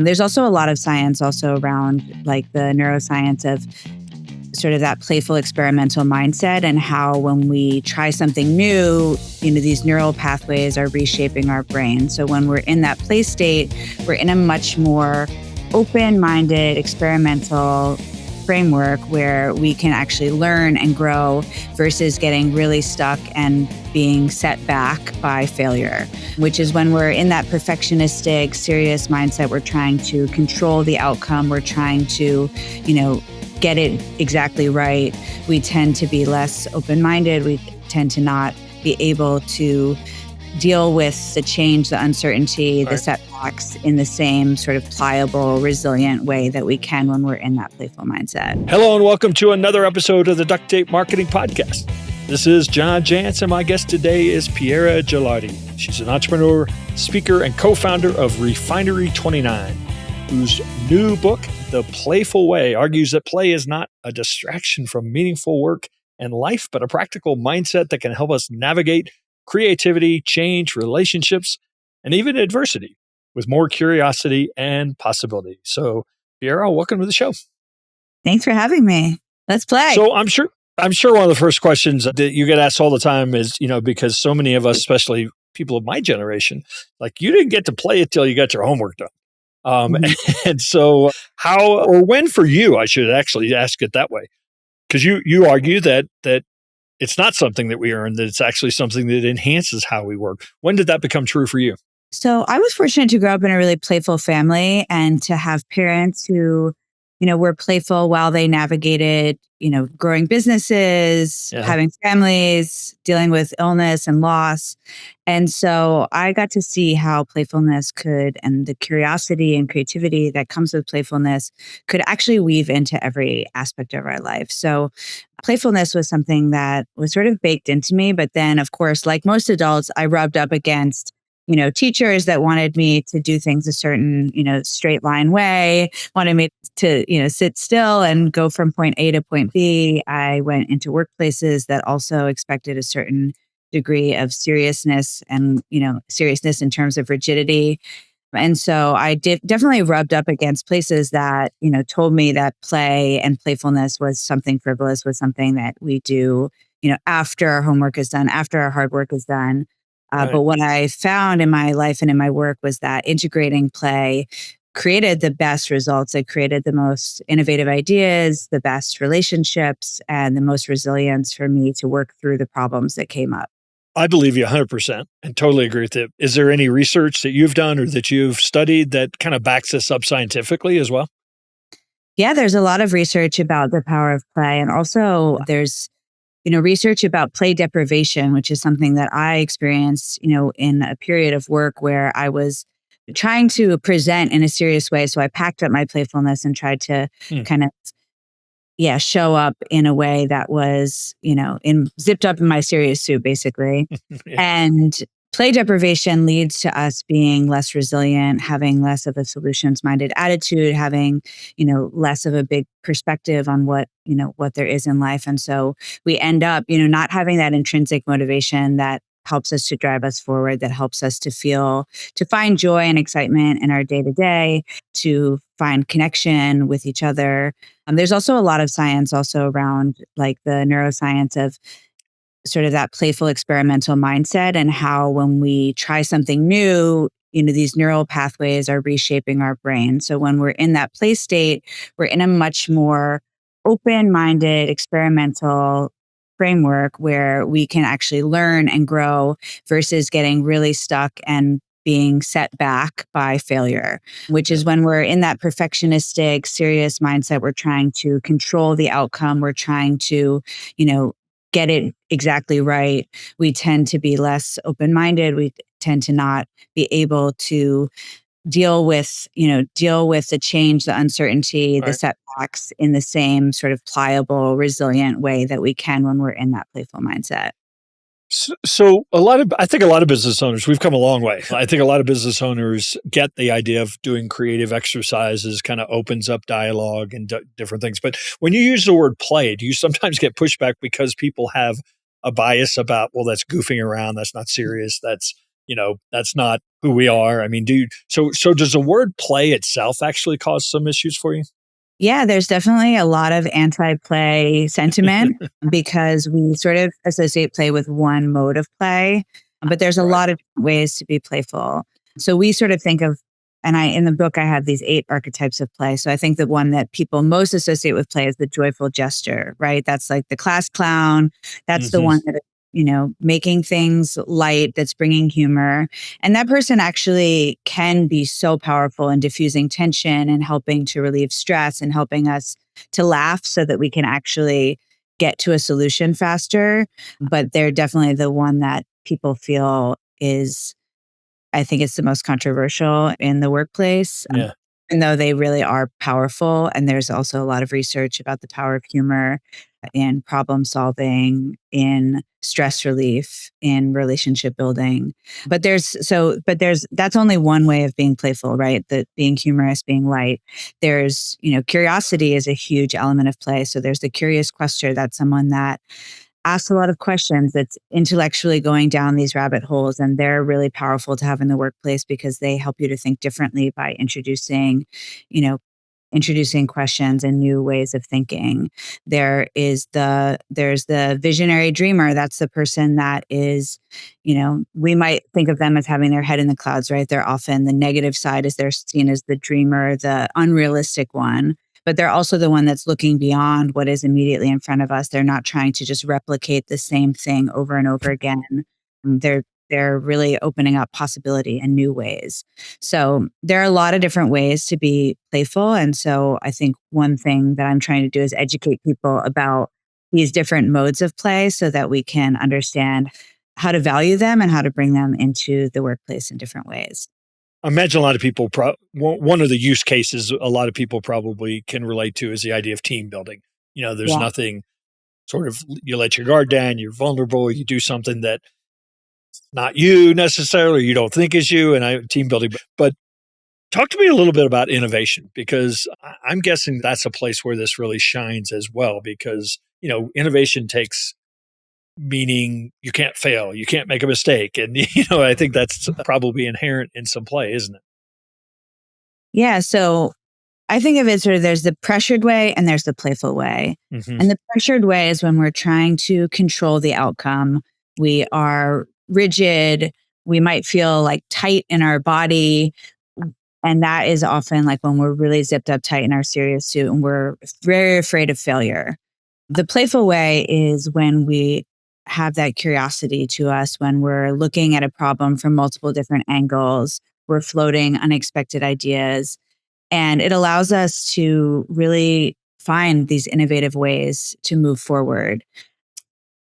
There's also a lot of science also around like the neuroscience of sort of that playful experimental mindset and how when we try something new, these neural pathways are reshaping our brain. So when we're in that play state, we're in a much more open-minded, experimental framework where we can actually learn and grow versus getting really stuck and being set back by failure, which is when we're in that perfectionistic, serious mindset. We're trying to control the outcome. We're trying to, get it exactly right. We tend to be less open-minded. We tend to not be able to deal with the change, the uncertainty, the setbacks in the same sort of pliable, resilient way that we can when we're in that playful mindset. Hello and welcome to another episode of the Duct Tape Marketing Podcast. This is Jantsch, and my guest today is Piera Gelardi. She's an entrepreneur, speaker, and co-founder of Refinery29, whose new book, The Playful Way, argues that play is not a distraction from meaningful work and life, but a practical mindset that can help us navigate creativity, change, relationships, and even adversity with more curiosity and possibility. So, Piera, welcome to the show. Thanks for having me. Let's play. So I'm sure one of the first questions that you get asked all the time is, because so many of us, especially people of my generation, like you didn't get to play it till you got your homework done. And so how or when for you, I should actually ask it that way, because you argue that it's not something that we earn, that it's actually something that enhances how we work. When did that become true for you? So I was fortunate to grow up in a really playful family and to have parents who, were playful while they navigated, growing businesses, having families, dealing with illness and loss. And so I got to see how playfulness could, and the curiosity and creativity that comes with playfulness could actually weave into every aspect of our life. So playfulness was something that was sort of baked into me. But then, of course, like most adults, I rubbed up against teachers that wanted me to do things a certain, straight line way, wanted me to, sit still and go from point A to point B. I went into workplaces that also expected a certain degree of seriousness and, seriousness in terms of rigidity. And so I definitely rubbed up against places that, told me that play and playfulness was something frivolous, was something that we do, after our homework is done, after our hard work is done. But what I found in my life and in my work was that integrating play created the best results. It created the most innovative ideas, the best relationships, and the most resilience for me to work through the problems that came up. I believe you 100% and totally agree with it. Is there any research that you've done or that you've studied that kind of backs this up scientifically as well? Yeah, there's a lot of research about the power of play. And also there's research about play deprivation, which is something that I experienced, in a period of work where I was trying to present in a serious way. So I packed up my playfulness and tried to kind of, show up in a way that was, zipped up in my serious suit, basically. And play deprivation leads to us being less resilient, having less of a solutions-minded attitude, having, less of a big perspective on what there is in life. And so we end up, not having that intrinsic motivation that helps us to drive us forward, that helps us to find joy and excitement in our day-to-day, to find connection with each other. There's also a lot of science also around like the neuroscience of sort of that playful experimental mindset and how when we try something new, these neural pathways are reshaping our brain. So when we're in that play state, we're in a much more open-minded, experimental framework where we can actually learn and grow versus getting really stuck and being set back by failure, which is when we're in that perfectionistic, serious mindset. We're trying to control the outcome. We're trying to, get it exactly right. We tend to be less open-minded. We tend to not be able to deal with the change, the uncertainty, the setbacks in the same sort of pliable, resilient way that we can when we're in that playful mindset. So I think a lot of business owners, we've come a long way. I think a lot of business owners get the idea of doing creative exercises, kind of opens up dialogue and different things. But when you use the word play, do you sometimes get pushback because people have a bias about, well, that's goofing around, that's not serious, that's that's not who we are. I mean, so does the word play itself actually cause some issues for you? Yeah, there's definitely a lot of anti-play sentiment because we sort of associate play with one mode of play, but there's a Right. lot of ways to be playful. So we sort of think of, and in the book, I have these 8 archetypes of play. So I think the one that people most associate with play is the joyful gesture, right? That's like the class clown. That's the Hmm. one that, making things light, that's bringing humor. And that person actually can be so powerful in diffusing tension and helping to relieve stress and helping us to laugh so that we can actually get to a solution faster. But they're definitely the one that people feel is, I think it's the most controversial in the workplace, Yeah. even though they really are powerful. And there's also a lot of research about the power of humor in problem solving, in stress relief, in relationship building. But that's only one way of being playful, right? That being humorous, being light. There's, curiosity is a huge element of play. So there's the curious questioner. That's someone that asks a lot of questions, that's intellectually going down these rabbit holes, and they're really powerful to have in the workplace because they help you to think differently by you know introducing questions and new ways of thinking. There's the visionary dreamer. That's the person that is, we might think of them as having their head in the clouds, right? They're often the negative side, as they're seen as the dreamer, the unrealistic one, but they're also the one that's looking beyond what is immediately in front of us. They're not trying to just replicate the same thing over and over again. They're really opening up possibility in new ways. So there are a lot of different ways to be playful. And so I think one thing that I'm trying to do is educate people about these different modes of play so that we can understand how to value them and how to bring them into the workplace in different ways. I imagine a lot of people, one of the use cases a lot of people probably can relate to is the idea of team building. There's Yeah. nothing sort of, you let your guard down, you're vulnerable, you do something that not you necessarily, you don't think is you, and team building. But talk to me a little bit about innovation, because I'm guessing that's a place where this really shines as well, because, innovation takes meaning you can't fail, you can't make a mistake. And, I think that's probably inherent in some play, isn't it? Yeah. So I think of it sort of, there's the pressured way and there's the playful way. Hmm. And the pressured way is when we're trying to control the outcome. We are rigid. We might feel like tight in our body. And that is often like when we're really zipped up tight in our serious suit and we're very afraid of failure. The playful way is when we have that curiosity to us, when we're looking at a problem from multiple different angles, we're floating unexpected ideas, and it allows us to really find these innovative ways to move forward.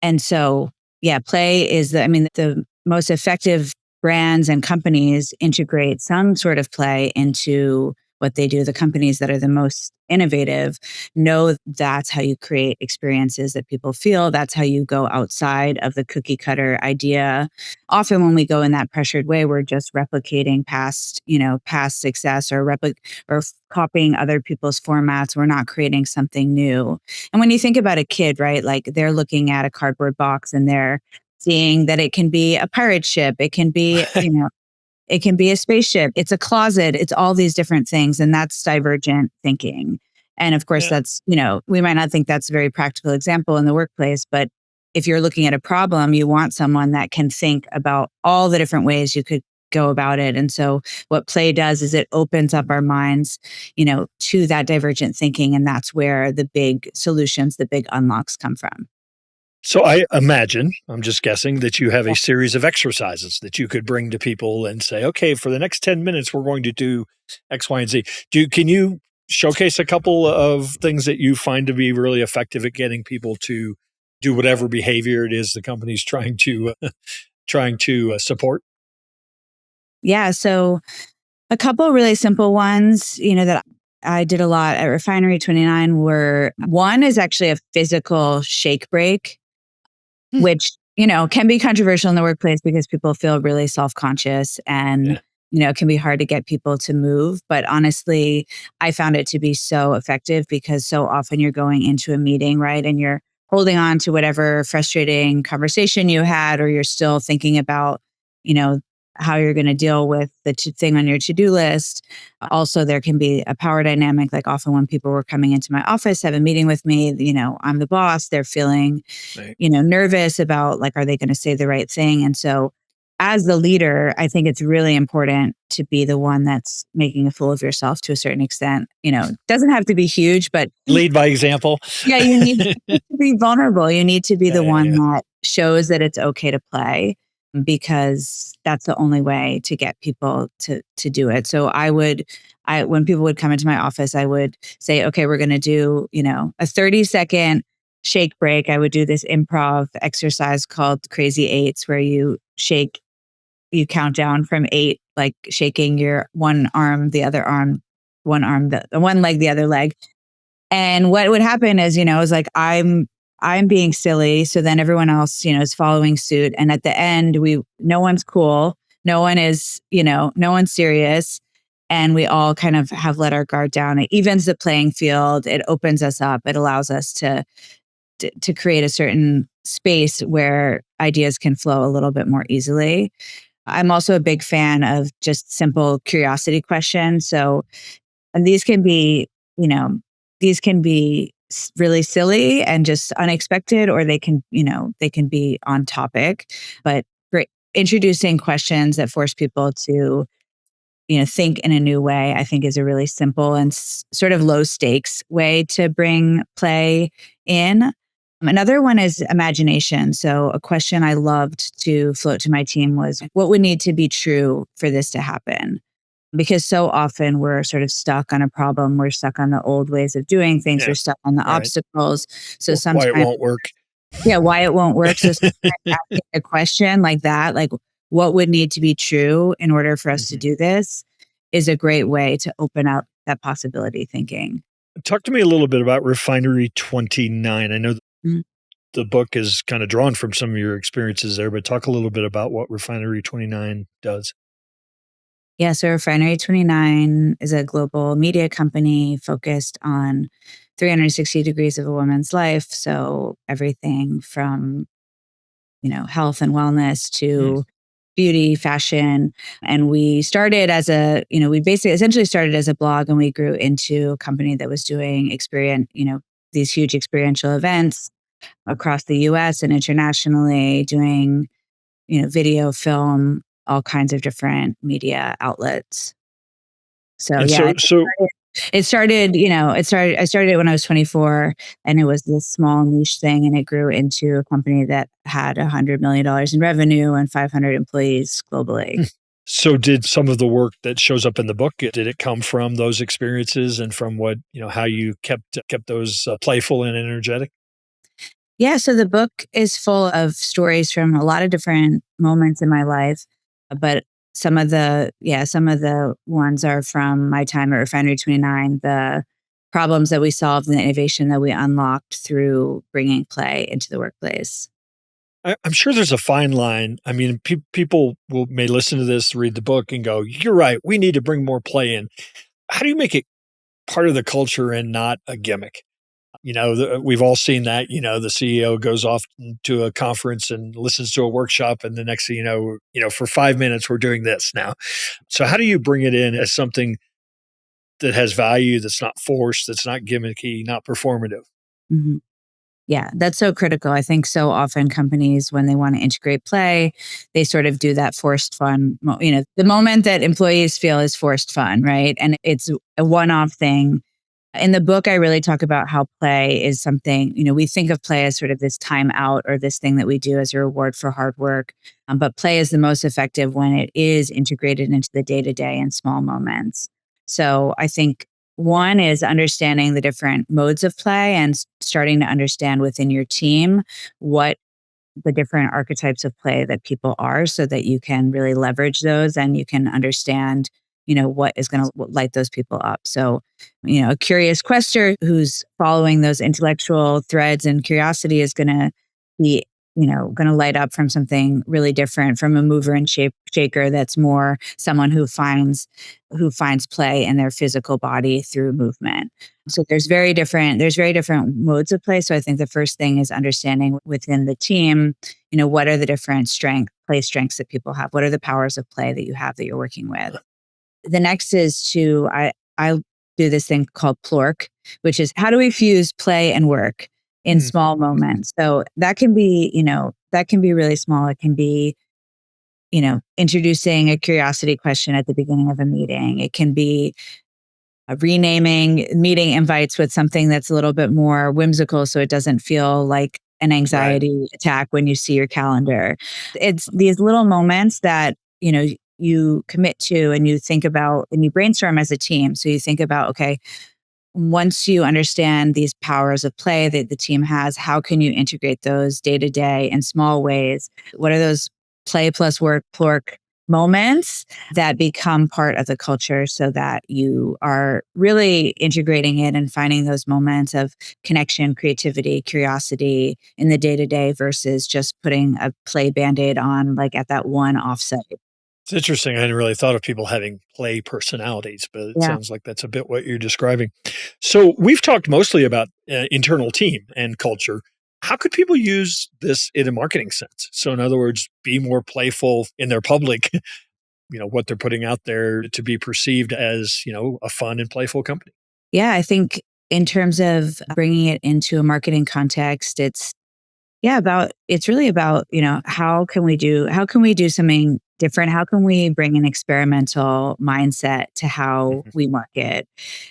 And so, yeah, play is the most effective brands and companies integrate some sort of play into what they do. The companies that are the most innovative know that's how you create experiences that people feel. That's how you go outside of the cookie cutter idea. Often when we go in that pressured way, we're just replicating past success, or copying other people's formats. We're not creating something new. And when you think about a kid, right, like they're looking at a cardboard box and they're seeing that it can be a pirate ship, it can be, it can be a spaceship, it's a closet, it's all these different things. And that's divergent thinking. And of course, Yeah. that's, we might not think that's a very practical example in the workplace, but if you're looking at a problem, you want someone that can think about all the different ways you could go about it. And so what play does is it opens up our minds, to that divergent thinking. And that's where the big solutions, the big unlocks come from. So I imagine, I'm just guessing, that you have a series of exercises that you could bring to people and say, okay, for the next 10 minutes, we're going to do X, Y, and Z. Can you showcase a couple of things that you find to be really effective at getting people to do whatever behavior it is the company's trying to support? Yeah. So a couple really simple ones, that I did a lot at Refinery 29 were, one is actually a physical shake break, Hmm. which, can be controversial in the workplace because people feel really self-conscious and, Yeah. it can be hard to get people to move. But honestly, I found it to be so effective because so often you're going into a meeting, right? And you're holding on to whatever frustrating conversation you had, or you're still thinking about, you know, how you're going to deal with the thing on your to-do list. Also, there can be a power dynamic. Like often when people were coming into my office, have a meeting with me, I'm the boss. They're feeling, Right. nervous about like, are they going to say the right thing? And so as the leader, I think it's really important to be the one that's making a fool of yourself to a certain extent. It doesn't have to be huge, but Lead by example. yeah, you need to be vulnerable. You need to be the one Yeah. that shows that it's okay to play because that's the only way to get people to do it. So when people would come into my office, I would say, okay, we're going to do, a 30-second shake break. I would do this improv exercise called Crazy Eights where you count down from 8, like shaking your one arm, the other arm, one arm, the one leg, the other leg. And what would happen is, it was like I'm being silly. So then everyone else, is following suit. And at the end, no one's cool. No one is, no one's serious. And we all kind of have let our guard down. It evens the playing field. It opens us up. It allows us to create a certain space where ideas can flow a little bit more easily. I'm also a big fan of just simple curiosity questions. So, and these can be really silly and just unexpected, or they can be on topic, but introducing questions that force people to, think in a new way, I think is a really simple and sort of low stakes way to bring play in. Another one is imagination. So a question I loved to float to my team was, what would need to be true for this to happen? Because so often we're sort of stuck on a problem. We're stuck on the old ways of doing things. Yeah. We're stuck on the Right. obstacles. So Why it sometimes, won't work. yeah, why it won't work. So sometimes asking a question like that, like what would need to be true in order for us to do this, is a great way to open up that possibility thinking. Talk to me a little bit about Refinery 29. I know Mhm. the book is kind of drawn from some of your experiences there, but talk a little bit about what Refinery 29 does. Yeah, so Refinery 29 is a global media company focused on 360 degrees of a woman's life. So everything from, health and wellness to beauty, fashion. And we started as we basically essentially started as a blog, and we grew into a company that was doing these huge experiential events across the US and internationally, doing, video, film, all kinds of different media outlets. So And yeah, so I started it when I was 24, and it was this small niche thing, and it grew into a company that had $100 million in revenue and 500 employees globally. So did some of the work that shows up in the book, did it come from those experiences and from what, how you kept those playful and energetic? Yeah, so the book is full of stories from a lot of different moments in my life, but some of the ones are from my time at Refinery 29, the problems that we solved and the innovation that we unlocked through bringing play into the workplace. I'm sure there's a fine line. I mean, people may listen to this, read the book, and go, "You're right. We need to bring more play in." How do you make it part of the culture and not a gimmick? We've all seen that. The CEO goes off to a conference and listens to a workshop, and the next thing for 5 minutes we're doing this now. So how do you bring it in as something that has value, that's not forced, that's not gimmicky, not performative? Mhm. Yeah, that's so critical. I think so often companies, when they want to integrate play, they sort of do that forced fun. The moment that employees feel is forced fun, right? And it's a one-off thing. In the book, I really talk about how play is something, we think of play as sort of this time out or this thing that we do as a reward for hard work. But play is the most effective when it is integrated into the day to day and small moments. So I think one is understanding the different modes of play and starting to understand within your team what the different archetypes of play that people are, so that you can really leverage those and you can understand, what is going to light those people up. So, a curious quester who's following those intellectual threads and curiosity is going to be, going to light up from something really different from a mover and shaker that's more someone who finds play in their physical body through movement. So there's very different modes of play. So I think the first thing is understanding within the team, what are the different strengths play strengths that people have? What are the powers of play that you have that you're working with? The next is I do this thing called plork, which is how do we fuse play and work in Mm. small moments? So that can be, that can be really small. It can be, introducing a curiosity question at the beginning of a meeting. It can be renaming meeting invites with something that's a little bit more whimsical so it doesn't feel like an Right. anxiety attack when you see your calendar. It's these little moments that, you commit to and you think about and you brainstorm as a team. So you think about, okay, once you understand these powers of play that the team has, how can you integrate those day to day in small ways? What are those play plus work, plork moments that become part of the culture so that you are really integrating it and finding those moments of connection, creativity, curiosity in the day to day versus just putting a play band aid on like at that one offsite? It's interesting. I hadn't really thought of people having play personalities, but it Yeah. sounds like that's a bit what you're describing. So we've talked mostly about internal team and culture. How could people use this in a marketing sense? So, in other words, be more playful in their public, what they're putting out there to be perceived as, a fun and playful company. Yeah. I think in terms of bringing it into a marketing context, it's really about, how can we do something different? How can we bring an experimental mindset to how Mhm. we market?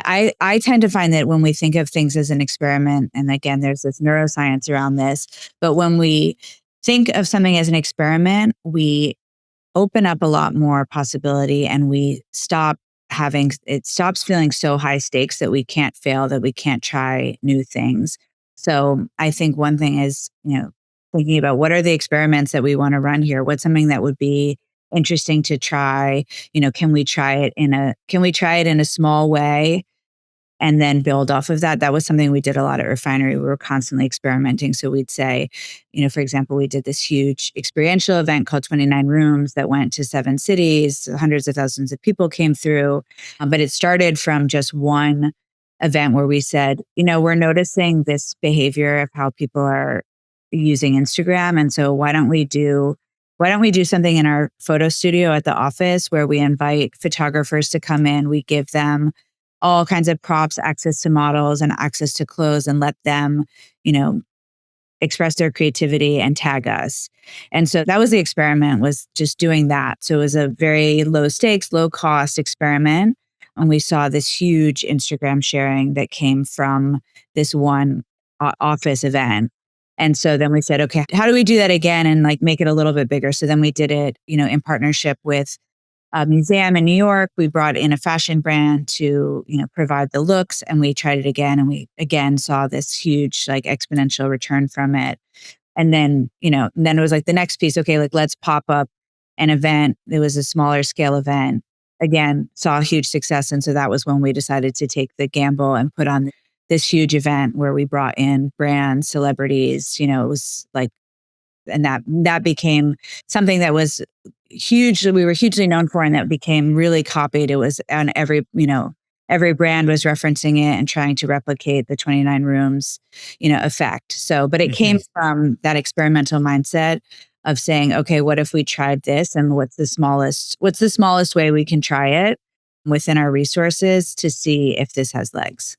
I tend to find that when we think of things as an experiment, and again, there's this neuroscience around this, but when we think of something as an experiment, we open up a lot more possibility and we it stops feeling so high stakes that we can't fail, that we can't try new things. So I think one thing is, thinking about what are the experiments that we want to run here? What's something that would be interesting to try? Can we try it in a small way and then build off of that? That was something we did a lot at Refinery. We were constantly experimenting. So we'd say, for example, we did this huge experiential event called 29 Rooms that went to 7 cities. Hundreds of thousands of people came through. But it started from just one event where we said, we're noticing this behavior of how people are using Instagram. And so why don't we do something in our photo studio at the office where we invite photographers to come in? We give them all kinds of props, access to models and access to clothes, and let them, you know, express their creativity and tag us. And so that was the experiment, was just doing that. So it was a very low stakes, low cost experiment. And we saw this huge Instagram sharing that came from this one office event. And so then we said, okay, how do we do that again and like make it a little bit bigger? So then we did it, in partnership with a museum in New York. We brought in a fashion brand to, provide the looks, and we tried it again. And we again saw this huge, like, exponential return from it. And then it was like the next piece. Okay, like, let's pop up an event. It was a smaller scale event. Again, saw huge success. And so that was when we decided to take the gamble and put on this huge event where we brought in brands, celebrities. It was like, and that became something that was huge, we were hugely known for, and that became really copied. It was on every brand was referencing it and trying to replicate the 29 Rooms effect. So, but it came Mhm. from that experimental mindset of saying, okay, what if we tried this, and what's the smallest way we can try it within our resources to see if this has legs.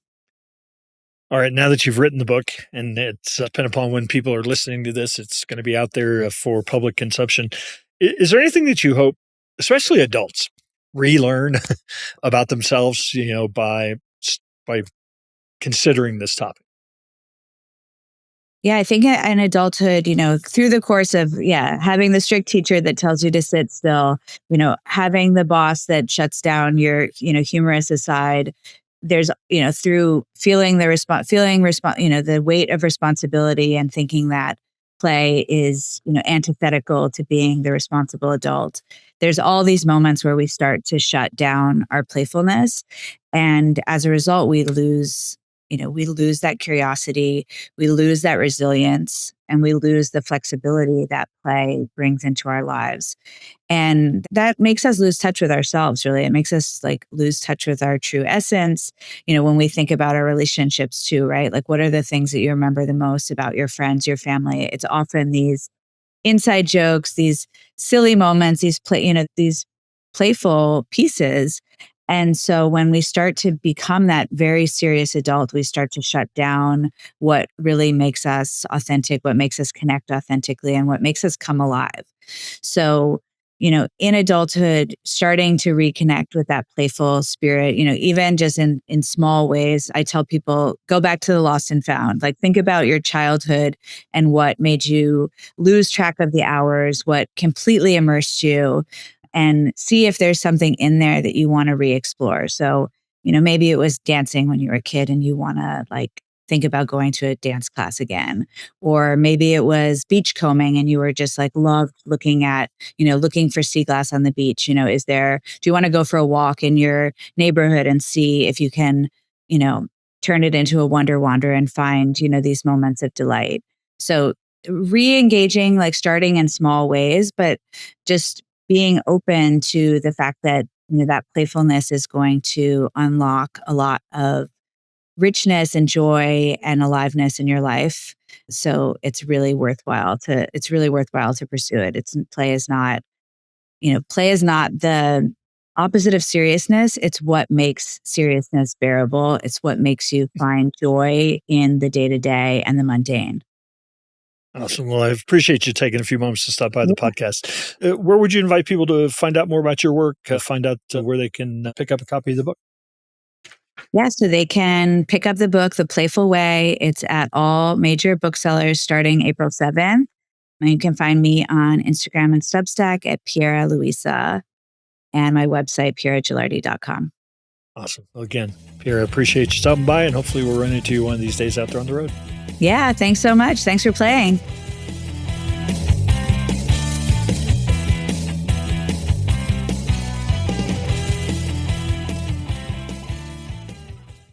All right. Now that you've written the book and it's depending upon when people are listening to this, it's going to be out there for public consumption. Is there anything that you hope, especially adults, relearn about themselves, by considering this topic? Yeah, I think in adulthood, through the course of, having the strict teacher that tells you to sit still, having the boss that shuts down your, humorous aside, there's, through the weight of responsibility and thinking that play is, antithetical to being the responsible adult. There's all these moments where we start to shut down our playfulness. And as a result, we lose that curiosity, we lose that resilience, and we lose the flexibility that play brings into our lives. And that makes us lose touch with ourselves, really. It makes us like lose touch with our true essence. When we think about our relationships too, right? Like, what are the things that you remember the most about your friends, your family? It's often these inside jokes, these silly moments, these playful pieces. And so when we start to become that very serious adult, we start to shut down what really makes us authentic, what makes us connect authentically, and what makes us come alive. So, in adulthood, starting to reconnect with that playful spirit, even just in small ways, I tell people, go back to the lost and found. Like, think about your childhood and what made you lose track of the hours, what completely immersed you, and see if there's something in there that you want to re-explore. So, maybe it was dancing when you were a kid and you want to like think about going to a dance class again. Or maybe it was beachcombing and you were just like loved looking for sea glass on the beach. Do you want to go for a walk in your neighborhood and see if you can, you know, turn it into a wonder wander and find, these moments of delight. So re-engaging, like starting in small ways, but just being open to the fact that, that playfulness is going to unlock a lot of richness and joy and aliveness in your life. So it's really worthwhile to pursue it. Play is not the opposite of seriousness. It's what makes seriousness bearable. It's what makes you find joy in the day-to-day and the mundane. Awesome. Well, I appreciate you taking a few moments to stop by the Yeah. podcast. Where would you invite people to find out more about your work, find out where they can pick up a copy of the book? Yeah, so they can pick up the book, The Playful Way. It's at all major booksellers starting April 7th. And you can find me on Instagram and Substack at Piera Luisa and my website, pieragelardi.com. Awesome. Well, again, Piera, appreciate you stopping by, and hopefully we'll run into you one of these days out there on the road. Yeah, thanks so much. Thanks for playing.